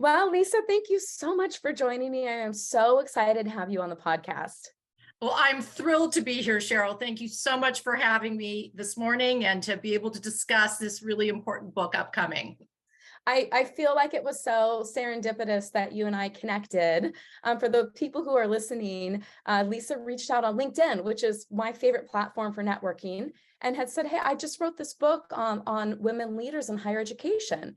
Well, Lisa, thank you so much for joining me. I am so excited to have you on the podcast. Well, I'm thrilled to be here, Cheryl. Thank you so much for having me this morning and to be able to discuss this really important book upcoming. I feel like it was so serendipitous that you and I connected. For the people who are listening, Lisa reached out on LinkedIn, which is my favorite platform for networking, and had said, "Hey, I just wrote this book on women leaders in higher education."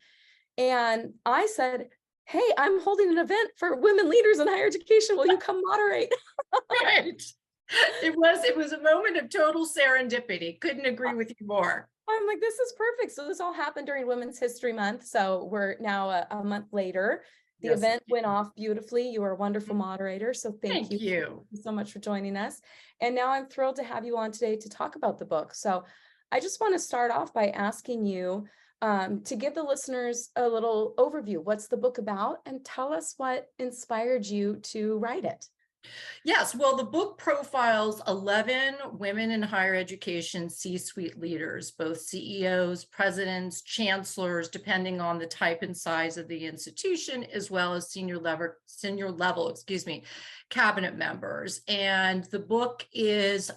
And I said, "Hey, I'm holding an event for women leaders in higher education. Will you come moderate?" Right. It was a moment of total serendipity. Couldn't agree with you more. I'm like, this is perfect. So this all happened during Women's History Month. So we're now a month later. The Yes. event went off beautifully. You were a wonderful moderator. So thank you. Thank you. Thank you so much for joining us. And now I'm thrilled to have you on today to talk about the book. So I just want to start off by asking you to give the listeners a little overview. What's the book about? And tell us what inspired you to write it. Yes, well, the book profiles 11 women in higher education C-suite leaders, both CEOs, presidents, chancellors, depending on the type and size of the institution, as well as senior level, cabinet members. And the book is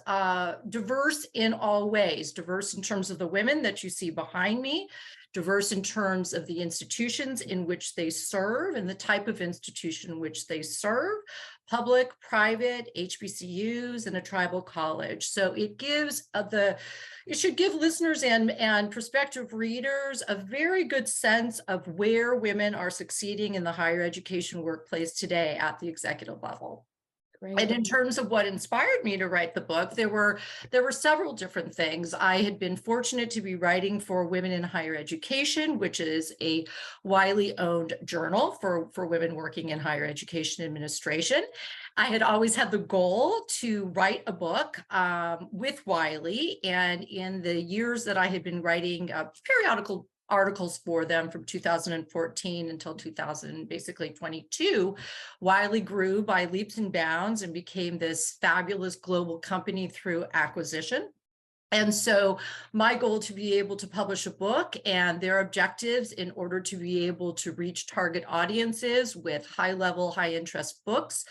diverse in all ways, diverse in terms of the women that you see behind me, diverse in terms of the institutions in which they serve and the type of institution in which they serve, public, private, HBCUs, and a tribal college. So it gives it should give listeners and prospective readers a very good sense of where women are succeeding in the higher education workplace today at the executive level. Great. And in terms of what inspired me to write the book, there were several different things. I had been fortunate to be writing for Women in Higher Education, which is a Wiley owned journal for women working in higher education administration. I had always had the goal to write a book with Wiley, and in the years that I had been writing periodical articles for them from 2014 until 2022, Wiley grew by leaps and bounds and became this fabulous global company through acquisition. And so my goal to be able to publish a book and their objectives in order to be able to reach target audiences with high level, high interest books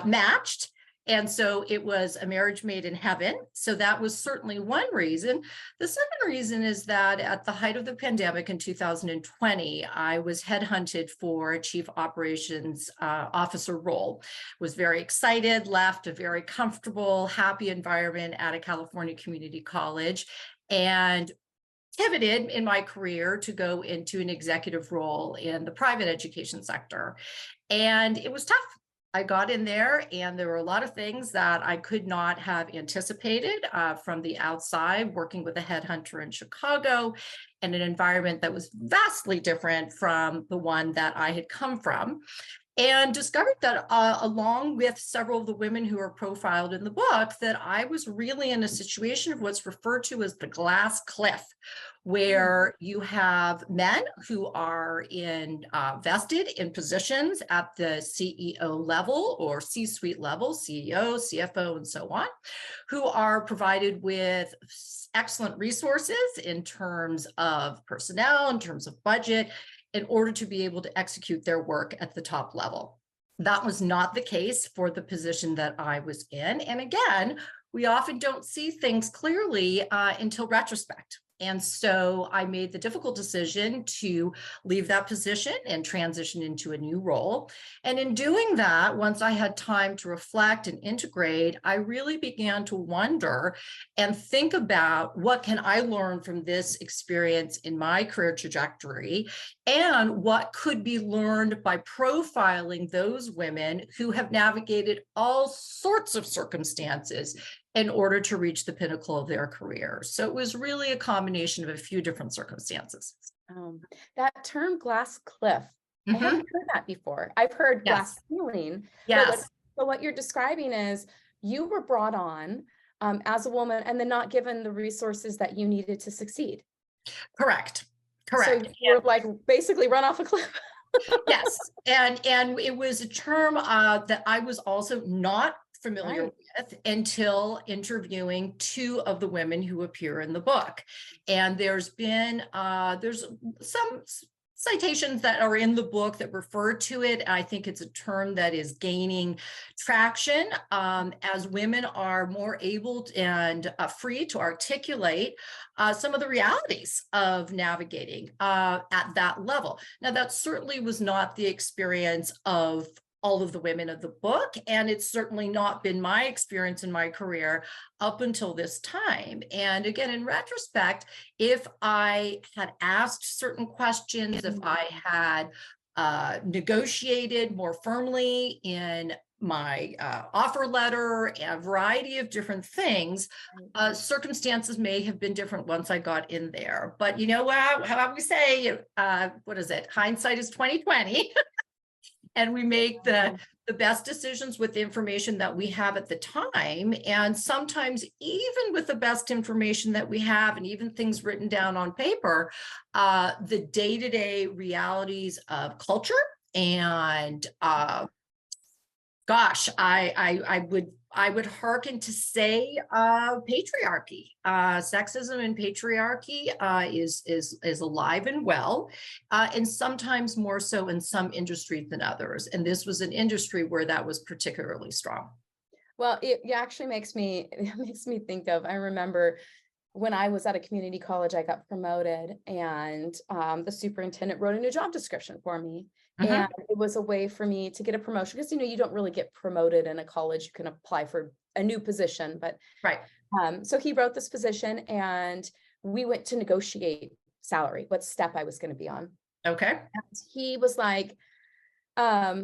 matched. And so it was a marriage made in heaven. So that was certainly one reason. The second reason is that at the height of the pandemic in 2020, I was headhunted for a chief operations officer role. Was very excited, left a very comfortable, happy environment at a California community college, and pivoted in my career to go into an executive role in the private education sector. And it was tough. I got in there and there were a lot of things that I could not have anticipated from the outside, working with a headhunter in Chicago in an environment that was vastly different from the one that I had come from. And discovered that along with several of the women who are profiled in the book, that I was really in a situation of what's referred to as the glass cliff, where you have men who are vested in positions at the CEO level or C-suite level, CEO, CFO, and so on, who are provided with excellent resources in terms of personnel, in terms of budget, in order to be able to execute their work at the top level. That was not the case for the position that I was in. And again, we often don't see things clearly until retrospect. And so I made the difficult decision to leave that position and transition into a new role. And in doing that, once I had time to reflect and integrate, I really began to wonder and think about what can I learn from this experience in my career trajectory, and what could be learned by profiling those women who have navigated all sorts of circumstances in order to reach the pinnacle of their career. So it was really a combination of a few different circumstances. That term glass cliff, I haven't heard that before. I've heard glass ceiling. Yes. But what you're describing is you were brought on as a woman and then not given the resources that you needed to succeed. Correct. So you're like basically run off a cliff. Yes. And it was a term that I was also not familiar with until interviewing two of the women who appear in the book. And there's been there's some citations that are in the book that refer to it. I think it's a term that is gaining traction as women are more able and free to articulate some of the realities of navigating at that level. Now, that certainly was not the experience of all of the women of the book, and it's certainly not been my experience in my career up until this time. And again, in retrospect, if I had asked certain questions, if I had negotiated more firmly in my offer letter, a variety of different things, circumstances may have been different once I got in there. But you know what? How we say, what is it? Hindsight is 20/20. And we make the best decisions with the information that we have at the time. And sometimes even with the best information that we have and even things written down on paper, the day-to-day realities of culture and gosh, I would hearken to say patriarchy, sexism and patriarchy is alive and well, and sometimes more so in some industries than others. And this was an industry where that was particularly strong. Well, it actually makes me think of, I remember when I was at a community college, I got promoted, and the superintendent wrote a new job description for me. And it was a way for me to get a promotion, because, you don't really get promoted in a college. You can apply for a new position, but right. So he wrote this position, and we went to negotiate salary, what step I was going to be on. Okay. And he was like, I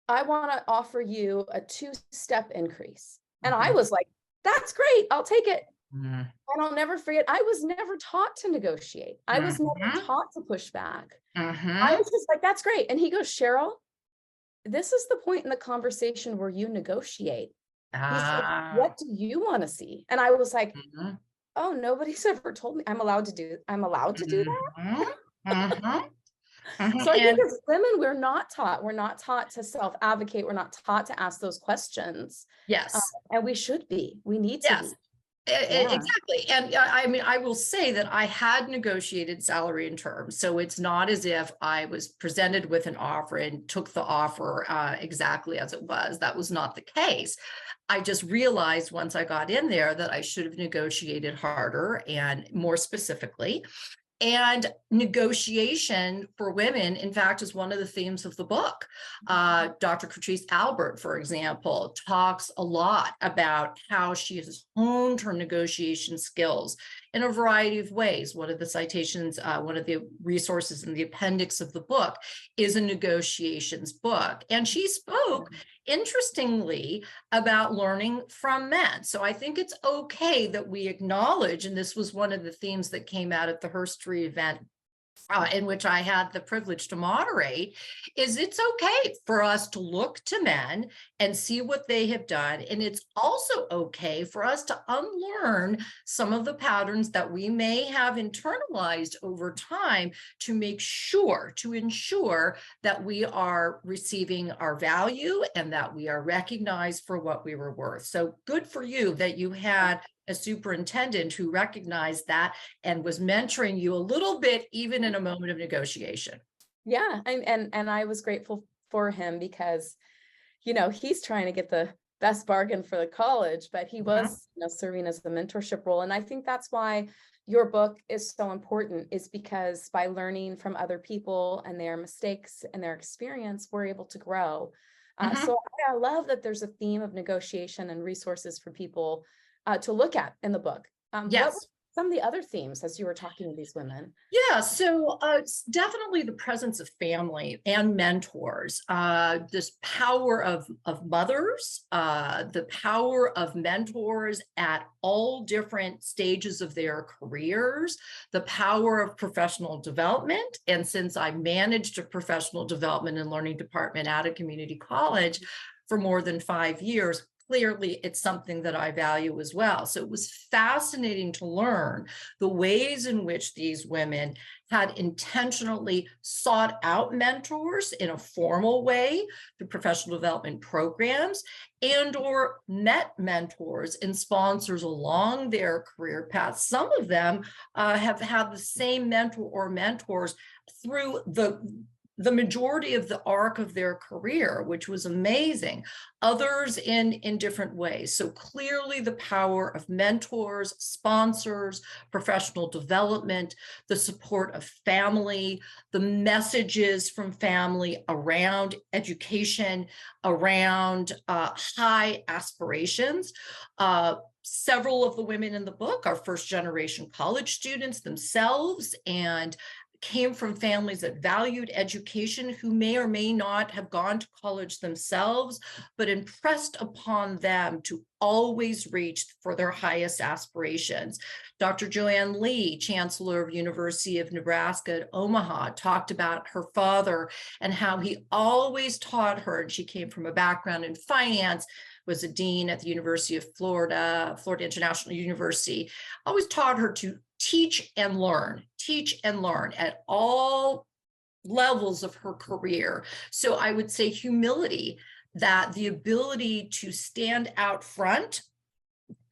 want to offer you a 2-step increase. And I was like, that's great. I'll take it. And I'll never forget, I was never taught to negotiate. I was never taught to push back. I was just like, that's great. And he goes, Cheryl, this is the point in the conversation where you negotiate. He said, what do you want to see? And I was like, oh, nobody's ever told me I'm allowed to do that. So I think as women, we're not taught to self-advocate. We're not taught to ask those questions. Yes. And we should be. We need to be. Exactly. And I mean, I will say that I had negotiated salary and terms. So it's not as if I was presented with an offer and took the offer exactly as it was. That was not the case. I just realized once I got in there that I should have negotiated harder and more specifically. And negotiation for women, in fact, is one of the themes of the book. Dr. Catrice Albert, for example, talks a lot about how she has honed her negotiation skills in a variety of ways. One of the citations, one of the resources in the appendix of the book is a negotiations book. And she spoke, interestingly, about learning from men. So I think it's okay that we acknowledge, and this was one of the themes that came out at the Herstory event in which I had the privilege to moderate, is it's okay for us to look to men and see what they have done. And it's also okay for us to unlearn some of the patterns that we may have internalized over time to ensure that we are receiving our value and that we are recognized for what we were worth. So good for you that you had a superintendent who recognized that and was mentoring you a little bit, even in a moment of negotiation. Yeah. And I was grateful for him because, he's trying to get the best bargain for the college, but he was serving as the mentorship role. And I think that's why your book is so important, is because by learning from other people and their mistakes and their experience, we're able to grow. So I love that there's a theme of negotiation and resources for people to look at in the book. Yes. What were some of the other themes as you were talking to these women? Yeah, so it's definitely the presence of family and mentors, this power of mothers, the power of mentors at all different stages of their careers, the power of professional development. And since I managed a professional development and learning department at a community college for more than 5 years, clearly it's something that I value as well. So it was fascinating to learn the ways in which these women had intentionally sought out mentors in a formal way through professional development programs, and or met mentors and sponsors along their career path. Some of them have had the same mentor or mentors through the majority of the arc of their career, which was amazing. Others in different ways. So clearly the power of mentors, sponsors, professional development, the support of family, the messages from family around education, around high aspirations. Several of the women in the book are first generation college students themselves, and came from families that valued education, who may or may not have gone to college themselves, but impressed upon them to always reach for their highest aspirations. Dr. Joanne Lee, Chancellor of University of Nebraska at Omaha, talked about her father and how he always taught her, and she came from a background in finance, was a dean at the University of Florida, Florida International University, always taught her to teach and learn at all levels of her career. So I would say humility, that the ability to stand out front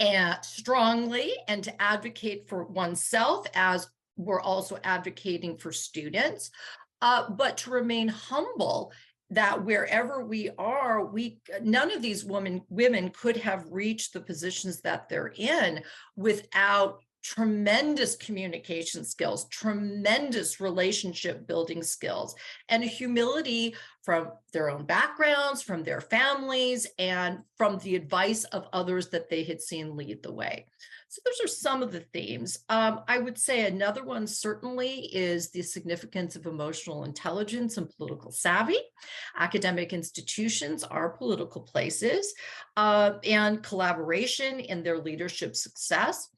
and strongly and to advocate for oneself, as we're also advocating for students, but to remain humble, that wherever we are, none of these women could have reached the positions that they're in without tremendous communication skills, tremendous relationship building skills, and humility from their own backgrounds, from their families, and from the advice of others that they had seen lead the way. So those are some of the themes. I would say another one certainly is the significance of emotional intelligence and political savvy. Academic institutions are political places, and collaboration in their leadership success.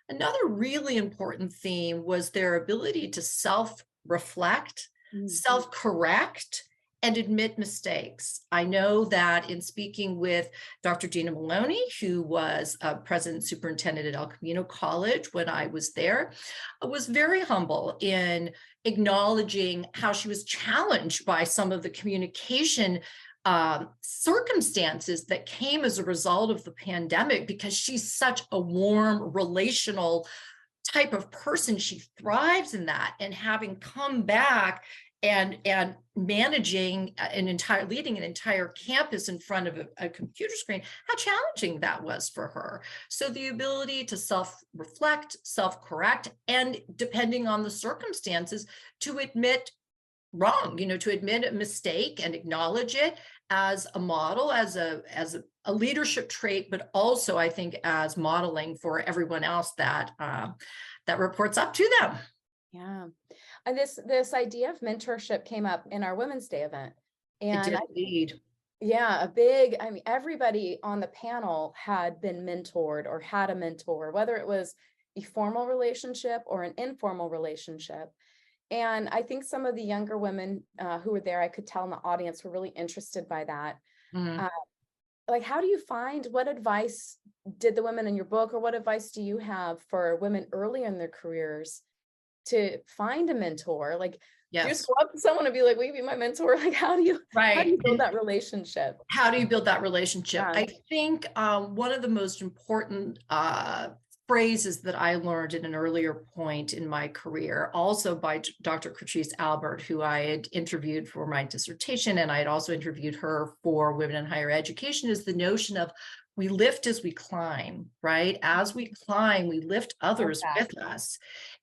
Another really important theme was their ability to self-reflect, self-correct, and admit mistakes. I know that in speaking with Dr. Dina Maloney, who was president superintendent at El Camino College when I was there, was very humble in acknowledging how she was challenged by some of the communication circumstances that came as a result of the pandemic, because she's such a warm, relational type of person. She thrives in that, and having come back and managing leading an entire campus in front of a computer screen, how challenging that was for her. So the ability to self-reflect, self-correct, and depending on the circumstances, to admit wrong, to admit a mistake and acknowledge it as a model, as a leadership trait, but also I think as modeling for everyone else that reports up to them. Yeah. And this idea of mentorship came up in our Women's Day event. And it did indeed. Yeah, everybody on the panel had been mentored or had a mentor, whether it was a formal relationship or an informal relationship. And I think some of the younger women who were there, I could tell in the audience, were really interested by that. Like, how do you find, what advice did the women in your book, or what advice do you have for women early in their careers to find a mentor? Like, do you just go up to someone and be like, will you be my mentor? Like, how do you build that relationship? How do you build that relationship? Yeah. I think one of the most important phrases that I learned at an earlier point in my career, also by Dr. Catrice Albert, who I had interviewed for my dissertation, and I had also interviewed her for Women in Higher Education, is the notion of we lift as we climb, right? As we climb, we lift others with us.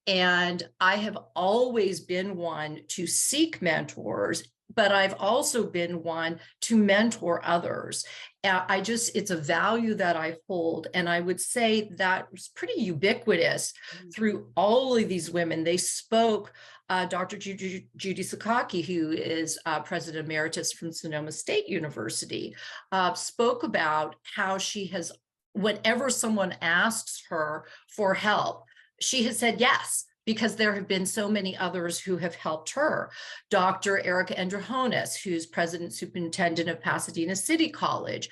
And I have always been one to seek mentors, but I've also been one to mentor others. It's a value that I hold. And I would say that was pretty ubiquitous through all of these women. They spoke, Dr. Judy Sakaki, who is President Emeritus from Sonoma State University, spoke about how she has, whenever someone asks her for help, she has said yes, because there have been so many others who have helped her. Dr. Erica Androhonis, who's President Superintendent of Pasadena City College,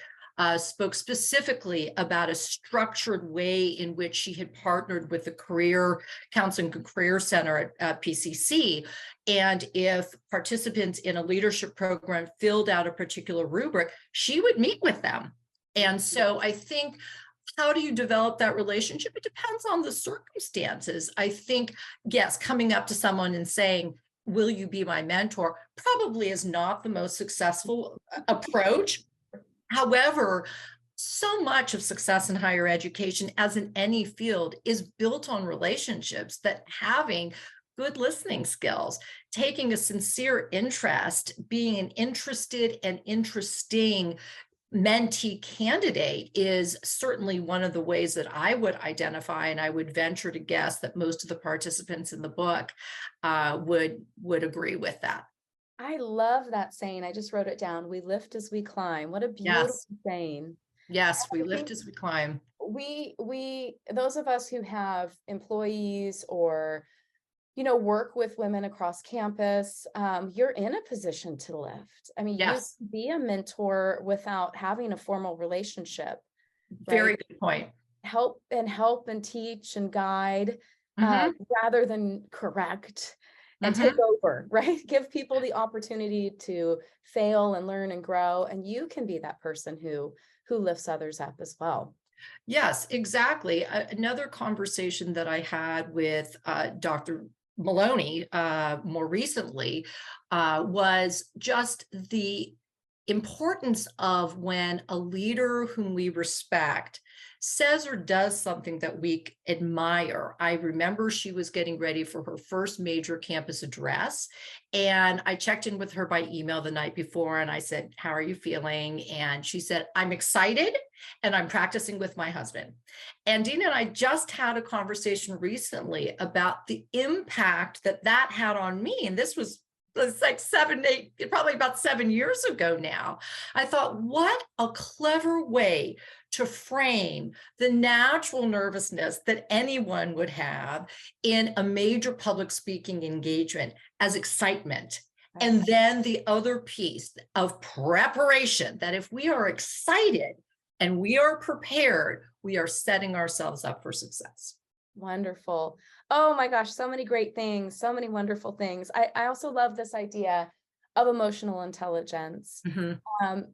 spoke specifically about a structured way in which she had partnered with the Career Counseling and Career Center at PCC. And if participants in a leadership program filled out a particular rubric, she would meet with them. And so I think, how do you develop that relationship? It depends on the circumstances. I think, yes, coming up to someone and saying, will you be my mentor, probably is not the most successful approach. However, so much of success in higher education, as in any field, is built on relationships, that having good listening skills, taking a sincere interest, being an interested and interesting mentee candidate is certainly one of the ways that I would identify, and I would venture to guess that most of the participants in the book would agree with that. I love that saying. I just wrote it down. We lift as we climb. What a beautiful Yes, saying. yes, we I lift think as we climb. we those of us who have employees or work with women across campus, you're in a position to lift. I mean, you Yes, can be a mentor without having a formal relationship, very right? good point. Help and teach and guide, Mm-hmm, rather than correct and take mm-hmm. over, right? Give people the opportunity to fail and learn and grow, and you can be that person who lifts others up as well. Yes, exactly. Another conversation that I had with Dr. Maloney more recently was just the importance of when a leader whom we respect says or does something that we admire. I remember she was getting ready for her first major campus address, and I checked in with her by email the night before, and I said, "How are you feeling?" And she said, "I'm excited, and I'm practicing with my husband." And Dina and I just had a conversation recently about the impact that that had on me. And this was it's like 7, 8, probably about 7 years ago now. I thought, what a clever way to frame the natural nervousness that anyone would have in a major public speaking engagement as excitement. And then the other piece of preparation, that if we are excited and we are prepared, we are setting ourselves up for success. Wonderful. Oh my gosh, so many great things, so many wonderful things. I also love this idea of emotional intelligence. Mhm.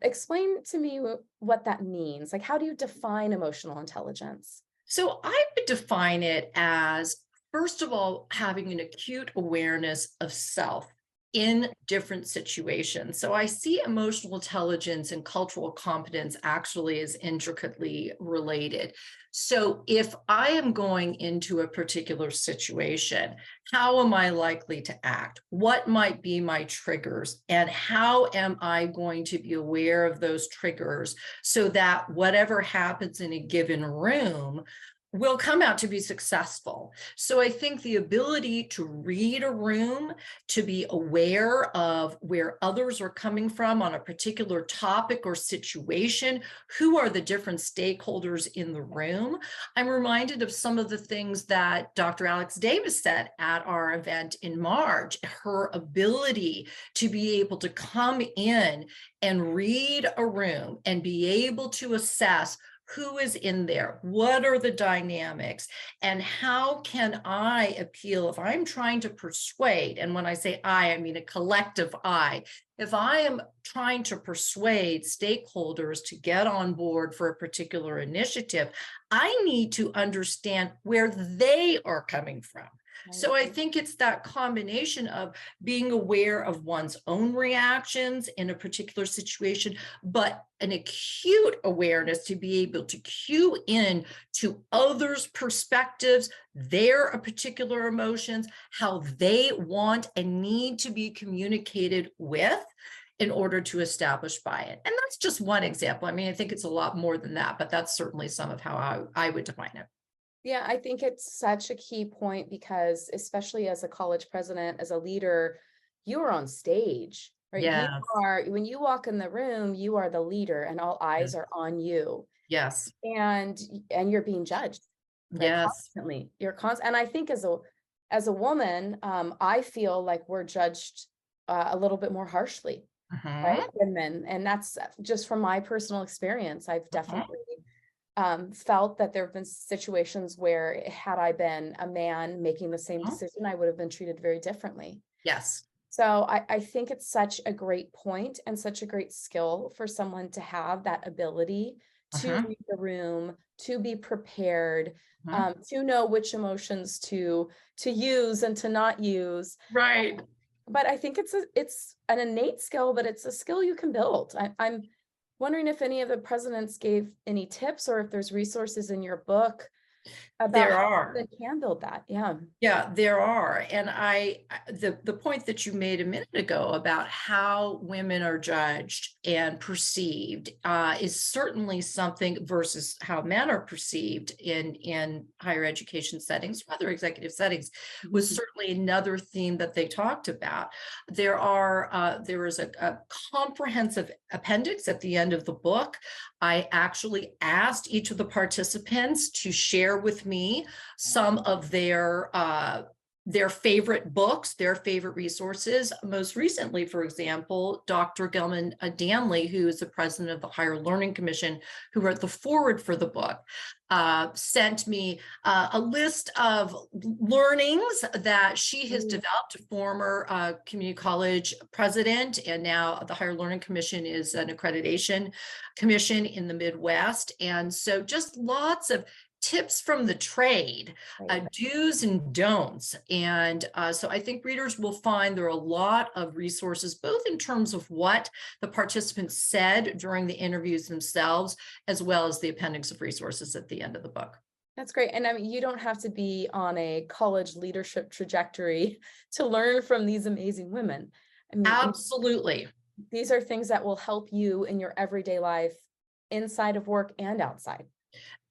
Explain to me what that means. Like, how do you define emotional intelligence? So I would define it as, first of all, having an acute awareness of self in different situations. So I see emotional intelligence and cultural competence actually as intricately related. So if I am going into a particular situation, how am I likely to act? What might be my triggers? And how am I going to be aware of those triggers so that whatever happens in a given room will come out to be successful? So I think the ability to read a room, to be aware of where others are coming from on a particular topic or situation, who are the different stakeholders in the room. I'm reminded of some of the things that Dr. Alex Davis said at our event in March, her ability to be able to come in and read a room and be able to assess who is in there, what are the dynamics, and how can I appeal if I'm trying to persuade? And when I say I mean a collective I. If I am trying to persuade stakeholders to get on board for a particular initiative, I need to understand where they are coming from. So I think it's that combination of being aware of one's own reactions in a particular situation, but an acute awareness to be able to cue in to others' perspectives, their particular emotions, how they want and need to be communicated with in order to establish buy-in. And that's just one example. I mean, I think it's a lot more than that, but that's certainly some of how I would define it. Yeah, I think it's such a key point because especially as a college president, as a leader, you are on stage, right? You Yes. are, when you walk in the room, you are the leader and all eyes Yes. are on you. Yes. And you're being judged, right? Yes. Constantly. And I think as a woman, I feel like we're judged a little bit more harshly. Mhm. right? Women, and that's just from my personal experience. I've Mhm. definitely felt that there have been situations where had I been a man making the same Mhm. decision, I would have been treated very differently. Yes. So I think it's such a great point and such a great skill for someone to have that ability to Mhm. read the room, to be prepared, Mhm. to know which emotions to use and to not use. Right. But I think it's an innate skill, but it's a skill you can build. I'm wondering if any of the presidents gave any tips or if there's resources in your book about There how are. they can build that. Yeah. Yeah, there are. And the point that you made a minute ago about how women are judged and perceived is certainly something versus how men are perceived in higher education settings, or other executive settings, was Mhm. certainly another theme that they talked about. There is a comprehensive appendix at the end of the book. I actually asked each of the participants to share with me some of their favorite books, their favorite resources. Most recently, for example, Dr. Gilman Danley, who is the president of the Higher Learning Commission, who wrote the foreword for the book, sent me a list of learnings that she has Mm. developed, a former community college president, and now the Higher Learning Commission is an accreditation commission in the Midwest. And so just lots of tips from the trade, Right. do's and don'ts. And so I think readers will find there are a lot of resources, both in terms of what the participants said during the interviews themselves, as well as the appendix of resources at the end of the book. That's great. And I mean, you don't have to be on a college leadership trajectory to learn from these amazing women. I mean, Absolutely. these are things that will help you in your everyday life, inside of work and outside.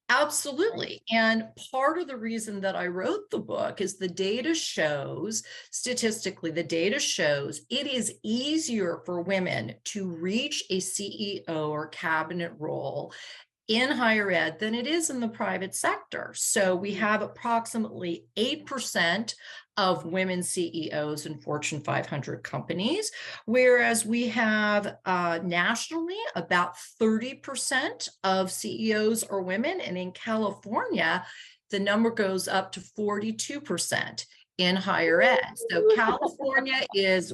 Right. Absolutely. And part of the reason that I wrote the book is the data shows, statistically, the data shows it is easier for women to reach a CEO or cabinet role in higher ed than it is in the private sector. So we have approximately 8% of women CEOs in Fortune 500 companies, whereas we have nationally about 30% of CEOs are women. And in California, the number goes up to 42% in higher ed. So California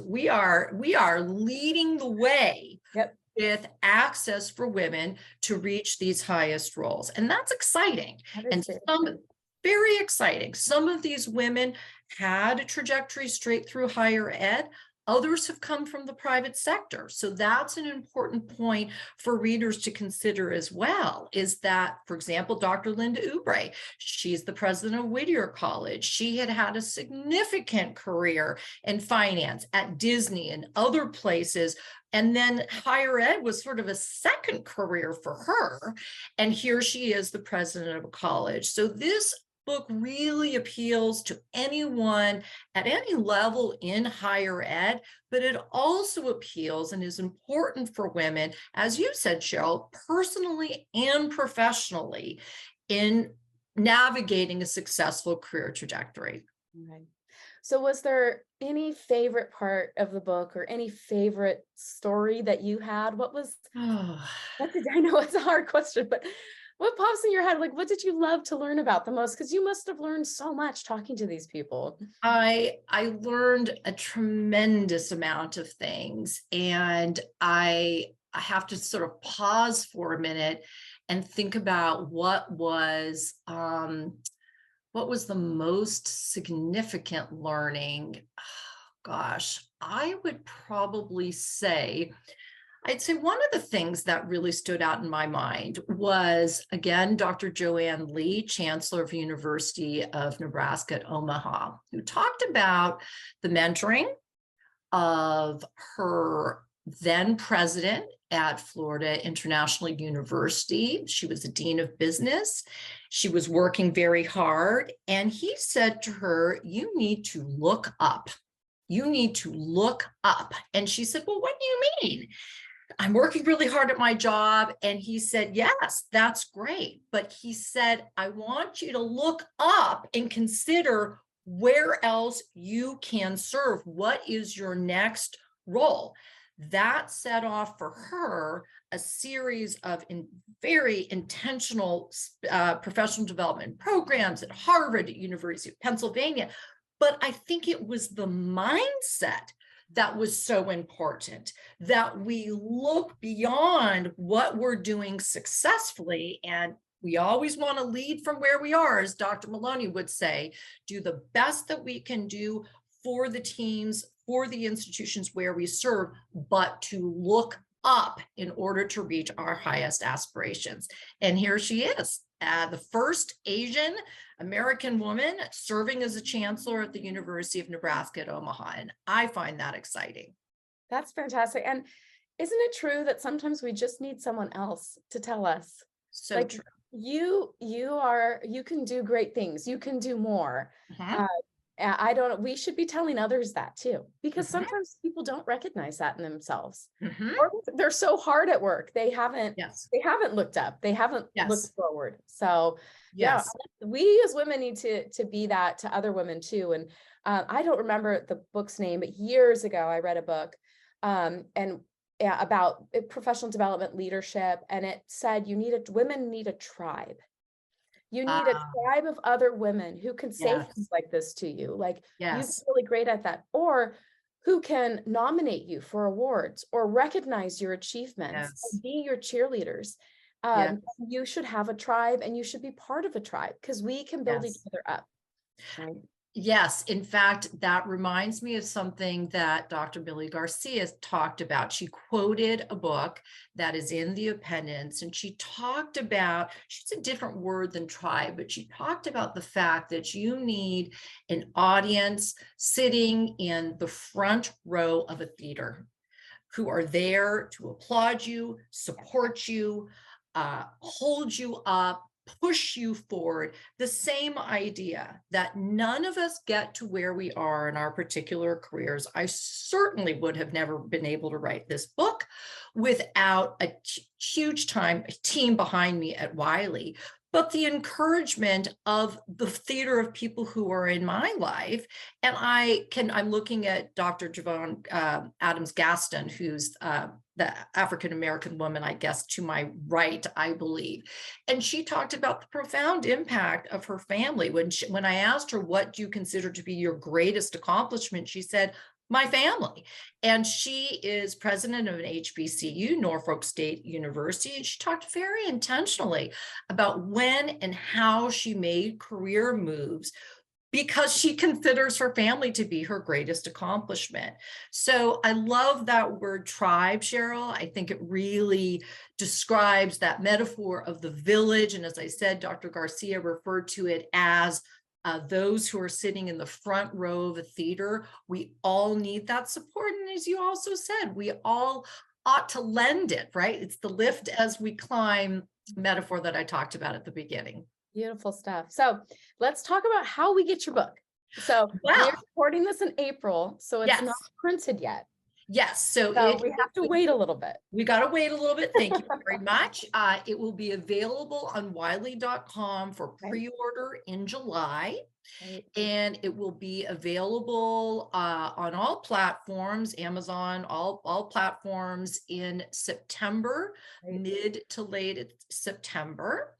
we are leading the way Yep. with access for women to reach these highest roles. And that's exciting. That And is very some good. very exciting. Some of these women had a trajectory straight through higher ed. Others have come from the private sector. So that's an important point for readers to consider as well, is that, for example, Dr. Linda Oubre, she's the president of Whittier College. She had had a significant career in finance at Disney and other places. And then higher ed was sort of a second career for her. And here she is, the president of a college. So this book really appeals to anyone at any level in higher ed, but it also appeals and is important for women, as you said, Cheryl, personally and professionally in navigating a successful career trajectory. Right. So was there any favorite part of the book or any favorite story that you had? What did I know it's a hard question, but what pops in your head? Like, what did you love to learn about the most? Because you must have learned so much talking to these people. I learned a tremendous amount of things, and I have to sort of pause for a minute and think about what was the most significant learning. Gosh, I would probably say I'd say one of the things that really stood out in my mind was, again, Dr. Joanne Lee, Chancellor of the University of Nebraska at Omaha, who talked about the mentoring of her then president at Florida International University. She was the dean of business. She was working very hard. And he said to her, "You need to look up. You need to look up." And she said, "Well, what do you mean? I'm working really hard at my job." And he said, "Yes, that's great." But he said, "I want you to look up and consider where else you can serve. What is your next role?" That set off for her a series of very intentional professional development programs at Harvard, at University of Pennsylvania. But I think it was the mindset that was so important, that we look beyond what we're doing successfully. And we always want to lead from where we are, as Dr. Maloney would say, do the best that we can do for the teams, for the institutions where we serve, but to look up in order to reach our highest aspirations. And here she is, the first Asian American woman serving as a chancellor at the University of Nebraska at Omaha. And I find that exciting. That's fantastic. And isn't it true that sometimes we just need someone else to tell us, So like, true. you can do great things, you can do more. Mhm. We should be telling others that too, because Mhm. sometimes people don't recognize that in themselves. Mhm. Or they're so hard at work, they haven't Yes. looked up, they haven't Yes. looked forward. So yeah, Yes. we as women need to be that to other women too. And I don't remember the book's name, but years ago I read a book and about professional development leadership, and it said women need a tribe. You need a tribe of other women who can say Yes. things like this to you, like, you've been Yes. really great at that, or who can nominate you for awards or recognize your achievements Yes. and be your cheerleaders. Yes. You should have a tribe, and you should be part of a tribe, because we can build each Yes. other up. Right? Yes, in fact, that reminds me of something that Dr. Billy Garcia talked about. She quoted a book that is in the appendix, and she talked about, she's a different word than tribe, but she talked about the fact that you need an audience sitting in the front row of a theater who are there to applaud you, support you, hold you up, push you forward. The same idea that none of us get to where we are in our particular careers. I certainly would have never been able to write this book without a huge team behind me at Wiley, but the encouragement of the theater of people who are in my life. And I'm looking at Dr. Javon Adams Gaston, who's the African-American woman, I guess, to my right, I believe. And she talked about the profound impact of her family. When I asked her, what do you consider to be your greatest accomplishment? She said, my family. And she is president of an HBCU, Norfolk State University. And she talked very intentionally about when and how she made career moves because she considers her family to be her greatest accomplishment. So I love that word tribe, Cheryl. I think it really describes that metaphor of the village. And as I said, Dr. Garcia referred to it as those who are sitting in the front row of a theater. We all need that support. And as you also said, we all ought to lend it, right? It's the lift as we climb metaphor that I talked about at the beginning. Beautiful stuff. So let's talk about how we get your book. So we're recording this in April, so it's not printed yet. Yes. So we have to wait a little bit. We got to wait a little bit. Thank you very much. It will be available on wiley.com for pre-order in July. Right. And it will be available on all platforms, Amazon, all platforms in September, mid to late September.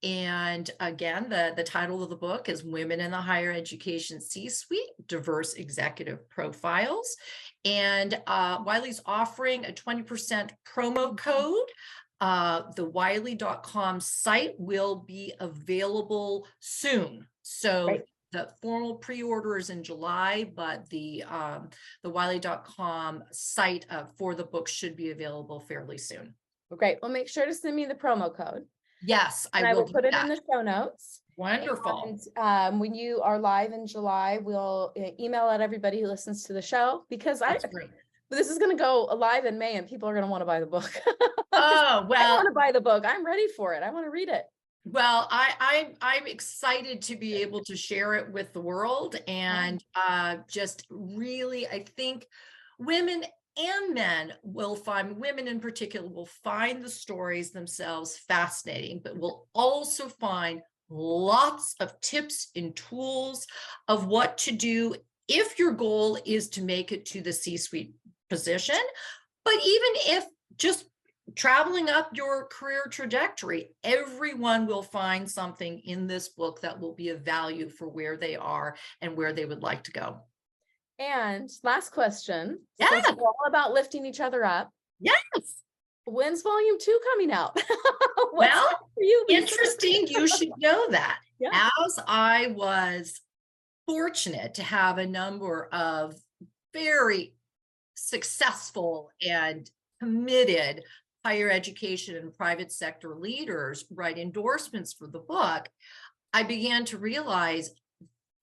And again, the title of the book is Women in the Higher Education C-Suite, Diverse Executive Profiles. And Wiley's offering a 20% promo code. The wiley.com site will be available soon. So the formal pre-order is in July, but the wiley.com site for the book should be available fairly soon. Great. Well, make sure to send me the promo code. Yes, I will put it in the show notes. Wonderful. And when you are live in July, we'll email out everybody who listens to the show, because this is going to go live in May and people are going to want to buy the book. Oh, well, I want to buy the book. I'm ready for it. I want to read it. Well, I'm excited to be able to share it with the world, and just really, I think women and men will find, women in particular, will find the stories themselves fascinating, but will also find lots of tips and tools of what to do if your goal is to make it to the C-suite position, But even if just traveling up your career trajectory, everyone will find something in this book that will be of value for where they are and where they would like to go. And last question, since Yeah. we're all about lifting each other up, Yes. when's volume 2 coming out? What's Well, next for you, Lisa? interesting. You should know that. Yeah. As I was fortunate to have a number of very successful and committed higher education and private sector leaders write endorsements for the book, I began to realize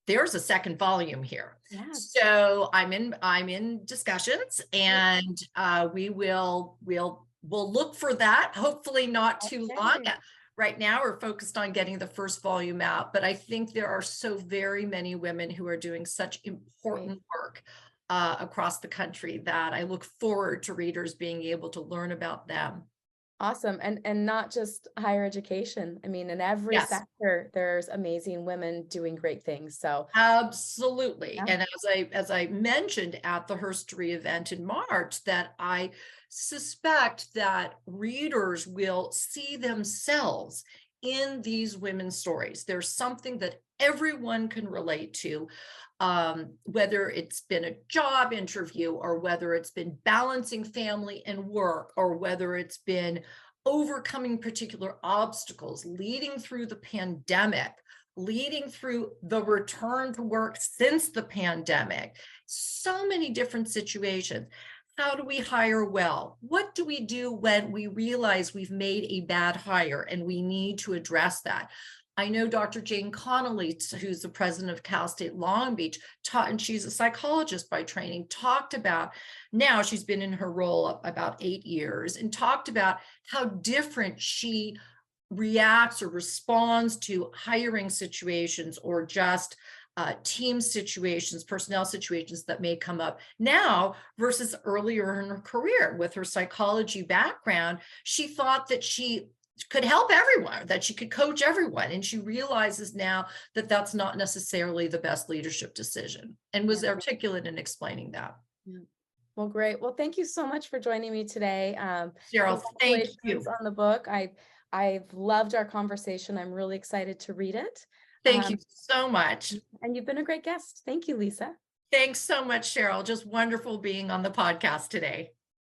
there's a second volume here. Yes. So I'm in discussions, and we'll look for that. Hopefully not too long. Okay. Right now we're focused on getting the first volume out, but I think there are so very many women who are doing such important work across the country that I look forward to readers being able to learn about them. Awesome. And not just higher education. I mean, in every Yes. sector, there's amazing women doing great things. So Absolutely. yeah. And as I mentioned at the Herstory event in March, that I suspect that readers will see themselves in these women's stories. There's something that everyone can relate to, whether it's been a job interview, or whether it's been balancing family and work, or whether it's been overcoming particular obstacles, leading through the pandemic, leading through the return to work since the pandemic. So many different situations. How do we hire well? What do we do when we realize we've made a bad hire and we need to address that? I know Dr. Jane Connolly, who's the president of Cal State Long Beach, taught, and she's a psychologist by training, talked about, now she's been in her role about 8 years, and talked about how different she reacts or responds to hiring situations, or just team situations, personnel situations that may come up now versus earlier in her career. With her psychology background, she thought that she could help everyone, that she could coach everyone. And she realizes now that that's not necessarily the best leadership decision, and was articulate in explaining that. Yeah. Well, great. Well, thank you so much for joining me today. Cheryl, thank you. Congratulations on the book. I've loved our conversation. I'm really excited to read it. Thank you so much. And you've been a great guest. Thank you, Lisa. Thanks so much, Cheryl. Just wonderful being on the podcast today.